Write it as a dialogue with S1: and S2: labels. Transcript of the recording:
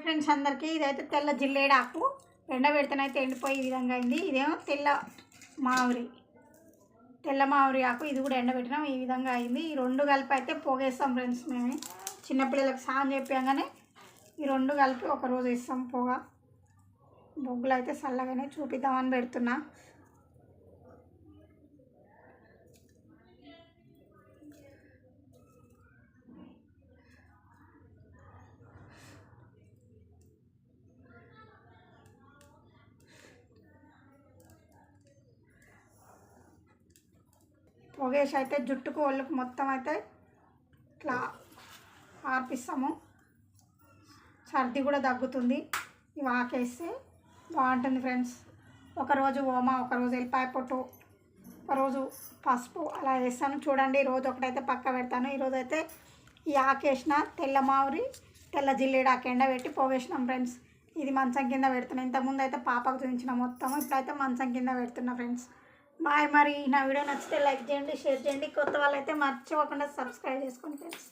S1: Friends అందరికీ ఇదైతే తెల్ల జిల్లేడాకు ఎండబెడితేనైతే ఎండిపోయి ఈ విధంగా అయింది. ఇదేమో తెల్ల మామిడి ఆకు, ఇది కూడా ఎండబెట్టినాం. ఈ విధంగా అయింది. ఈ రెండు కలిపి అయితే పోగేస్తాం ఫ్రెండ్స్. మేము చిన్నపిల్లలకు స్నానం చెప్పాగానే ఈ రెండు కలిపి ఒకరోజు ఇస్తాం పొగ. బొగ్గులు అయితే చల్లగానే చూపిద్దామని పెడుతున్నా. పొగేసి అయితే జుట్టుకు ఒళ్ళుకు మొత్తం అయితే ఇట్లా ఆర్పిస్తాము. సర్ది కూడా తగ్గుతుంది. ఇవి ఆకేస్తే బాగుంటుంది ఫ్రెండ్స్. ఒకరోజు ఓమా, ఒకరోజు ఎల్లిపాయ పొట్టు, ఒకరోజు పసుపు అలా వేస్తాను. చూడండి, రోజు ఒకటైతే పక్క పెడతాను. ఈరోజు అయితే ఈ ఆకేసిన తెల్ల మామిడి తెల్ల జిల్లేడాకు ఎండబెట్టి పోగేసినాం ఫ్రెండ్స్. ఇది మంచం కింద పెడుతున్నాను. ఇంతకుముందు అయితే పాపకు చూపించిన మొత్తం, ఇప్పుడైతే మంచం కింద పెడుతున్నా ఫ్రెండ్స్. బాయ్. మరి నా వీడియో నచ్చితే లైక్ చేయండి, షేర్ చేయండి. కొత్త వాళ్ళైతే మర్చిపోకుండా సబ్స్క్రైబ్ చేసుకోండి ఫ్రెండ్స్.